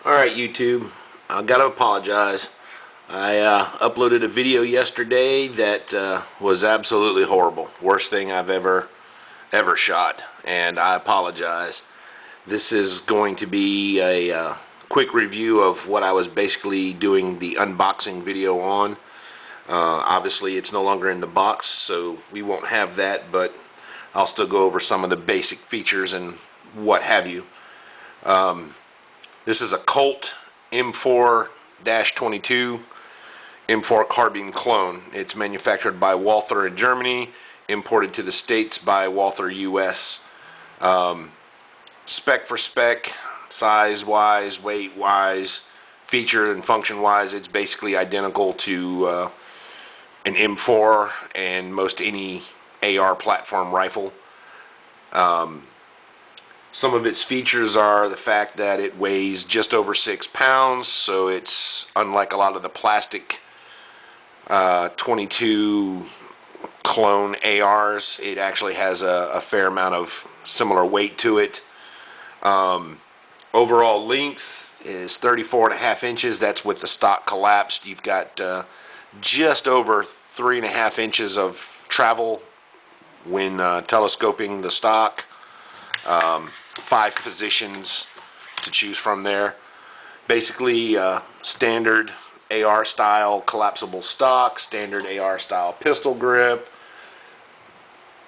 Alright, YouTube, I gotta apologize. I uploaded a video yesterday that was absolutely horrible. Worst thing I've ever shot, and I apologize. This is going to be a quick review of what I was basically doing the unboxing video on. Obviously it's no longer in the box, so we won't have that, but I'll still go over some of the basic features and what have you. This is a Colt M4-22 M4 carbine clone. It's manufactured by Walther in Germany, imported to the States by Walther US. Spec for spec, size-wise, weight-wise, feature and function-wise, it's basically identical to an M4 and most any AR platform rifle. Some of its features are the fact that it weighs just over 6 pounds, so it's unlike a lot of the plastic 22 clone ARs. It actually has a fair amount of similar weight to it. Overall length is 34.5 inches. That's with the stock collapsed. You've got just over 3.5 inches of travel when telescoping the stock. 5 positions to choose from there. Basically standard AR style collapsible stock, standard AR style pistol grip,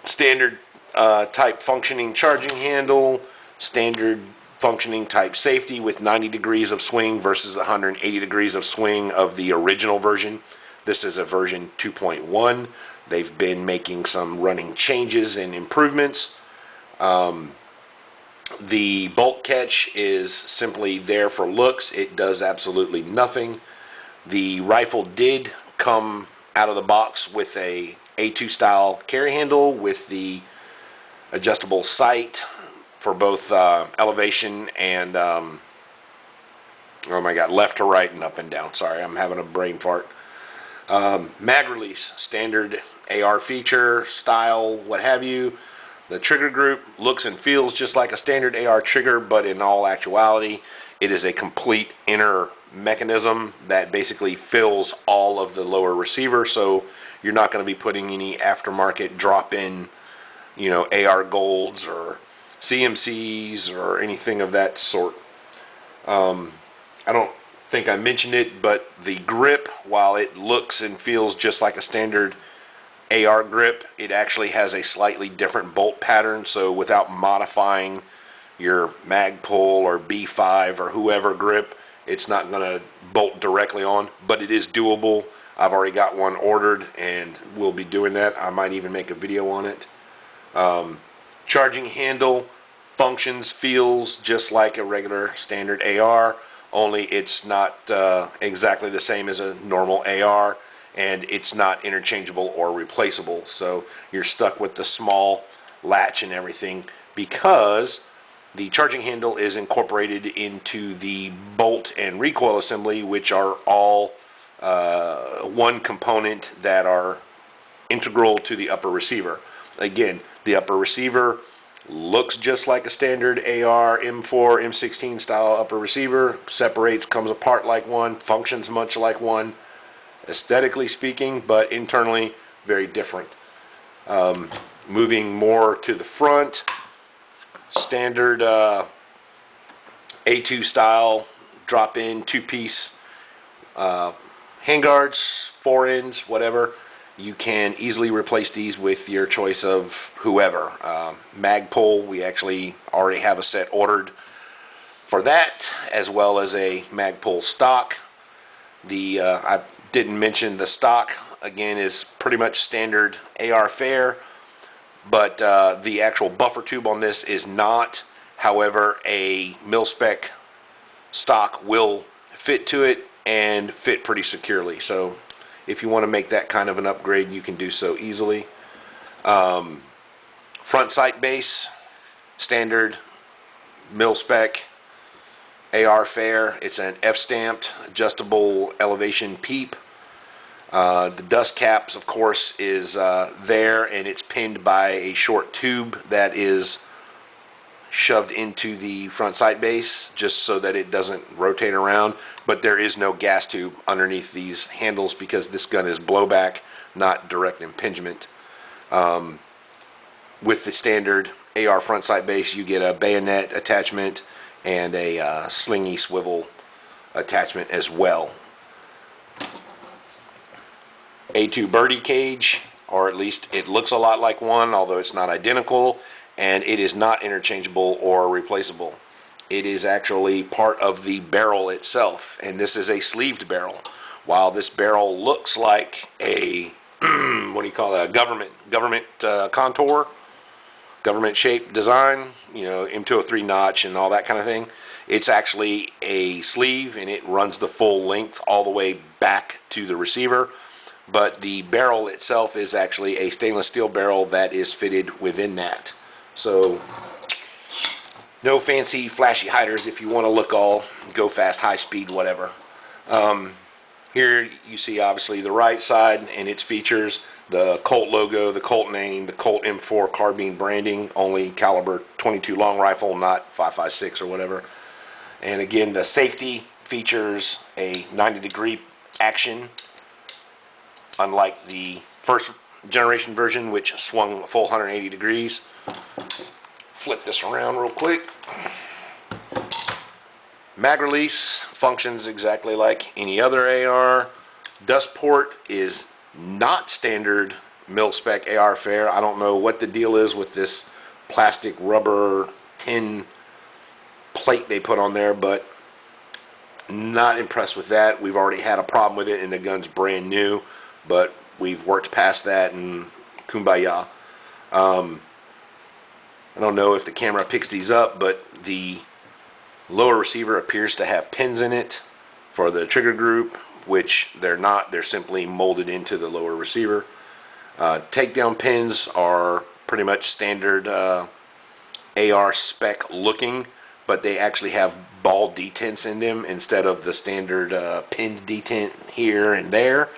standard type functioning charging handle, standard functioning type safety with 90 degrees of swing versus 180 degrees of swing of the original version. This is a version 2.1. They've been making some running changes and improvements. The bolt catch is simply there for looks. It does absolutely nothing. The rifle did come out of the box with a A2 style carry handle with the adjustable sight for both elevation and oh my god, left to right and up and down. Sorry, I'm having a brain fart. Mag release, standard AR feature, style, what have you. The trigger group looks and feels just like a standard AR trigger, but in all actuality, it is a complete inner mechanism that basically fills all of the lower receiver, so you're not going to be putting any aftermarket drop-in, AR golds or CMCs or anything of that sort. I don't think I mentioned it, but the grip, while it looks and feels just like a standard AR grip, it actually has a slightly different bolt pattern, so without modifying your Magpul or B5 or whoever grip, it's not going to bolt directly on, but it is doable. I've already got one ordered and we'll be doing that. I might even make a video on it. Charging handle functions, feels just like a regular standard AR, only it's not exactly the same as a normal AR, and it's not interchangeable or replaceable, so you're stuck with the small latch and everything because the charging handle is incorporated into the bolt and recoil assembly, which are all one component that are integral to the upper receiver. Again, the upper receiver looks just like a standard AR, M4, M16 style upper receiver, separates, comes apart like one, functions much like one, aesthetically speaking, but internally very different. Moving more to the front, standard A2 style drop-in 2-piece handguards, 4 ends, whatever. You can easily replace these with your choice of whoever. Magpul, we actually already have a set ordered for that, as well as a Magpul stock. I didn't mention the stock, again, is pretty much standard AR fare, but the actual buffer tube on this is not. However, a Mil-Spec stock will fit to it and fit pretty securely, so if you want to make that kind of an upgrade, you can do so easily. Front sight base, standard Mil-Spec AR fare. It's an F-stamped adjustable elevation peep. The dust caps, of course, is there, and it's pinned by a short tube that is shoved into the front sight base just so that it doesn't rotate around, but there is no gas tube underneath these handles because this gun is blowback, not direct impingement. With the standard AR front sight base, you get a bayonet attachment and a slingy swivel attachment as well. A2 birdie cage, or at least it looks a lot like one, although it's not identical, and it is not interchangeable or replaceable. It is actually part of the barrel itself, and this is a sleeved barrel. While this barrel looks like a what do you call that? Government contour, government shaped design, you know, M203 notch and all that kind of thing. It's actually a sleeve, and it runs the full length all the way back to the receiver. But the barrel itself is actually a stainless steel barrel that is fitted within that. So no fancy flashy hiders if you want to look all go fast, high speed, whatever. Here you see obviously the right side and its features, the Colt logo, the Colt name, the Colt M4 carbine branding, only caliber 22 long rifle, not 5.56 or whatever. And again, the safety features a 90-degree action, unlike the first generation version, which swung a full 180 degrees. Flip this around real quick. Mag release functions exactly like any other AR. Dust port is not standard Mil-Spec AR fare. I don't know what the deal is with this plastic rubber tin plate they put on there, but not impressed with that. We've already had a problem with it, and the gun's brand new, but we've worked past that, and kumbaya. I don't know if the camera picks these up, but the lower receiver appears to have pins in it for the trigger group, which they're not. They're simply molded into the lower receiver. Takedown pins are pretty much standard AR spec looking, but they actually have ball detents in them instead of the standard pinned detent here and there.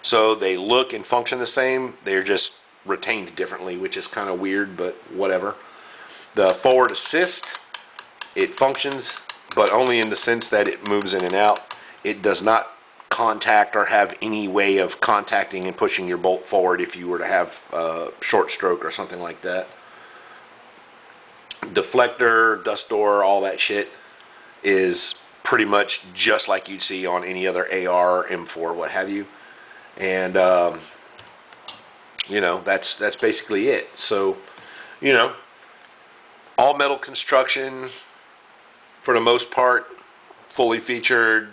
So they look and function the same. They're just retained differently, which is kind of weird, but whatever. The forward assist, it functions, but only in the sense that it moves in and out. It does not contact or have any way of contacting and pushing your bolt forward if you were to have a short stroke or something like that. Deflector, dust door, all that shit is pretty much just like you'd see on any other AR, M4, what have you. And you know, that's basically it. So, you know, all metal construction for the most part, fully featured,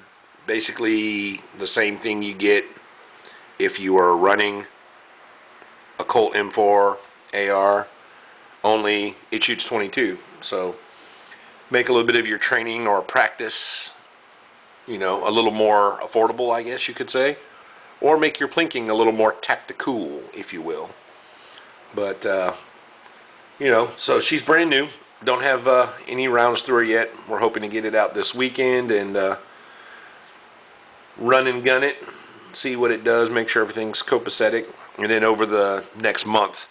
basically the same thing you get if you are running a Colt M4 AR, only it shoots 22. So make a little bit of your training or practice, you know, a little more affordable, I guess you could say, or make your plinking a little more tactical, if you will. But you know, so she's brand new. Don't have any rounds through her yet. We're hoping to get it out this weekend and run and gun it, see what it does, make sure everything's copacetic, and then over the next month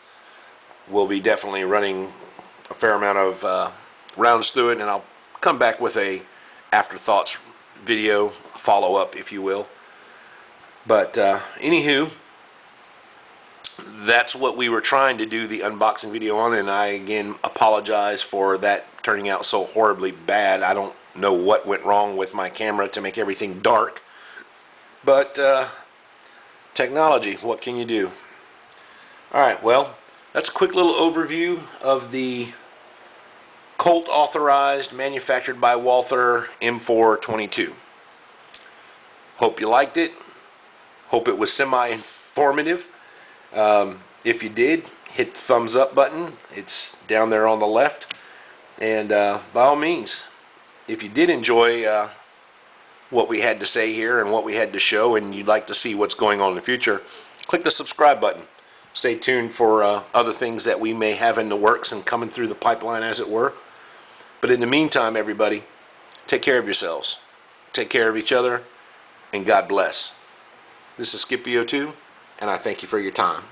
we'll be definitely running a fair amount of rounds through it, and I'll come back with a afterthoughts video, follow-up, if you will. But anywho, that's what we were trying to do the unboxing video on, and I again apologize for that turning out so horribly bad. I don't know what went wrong with my camera to make everything dark, but technology, what can you do? Alright, well, that's a quick little overview of the Colt authorized, manufactured by Walther M4-22. Hope you liked it. Hope it was semi-informative. If you did, hit the thumbs up button. It's down there on the left. And by all means, if you did enjoy what we had to say here and what we had to show, and you'd like to see what's going on in the future, click the subscribe button. Stay tuned for other things that we may have in the works and coming through the pipeline, as it were. But in the meantime, everybody, take care of yourselves. Take care of each other, and God bless. This is Skippy02, and I thank you for your time.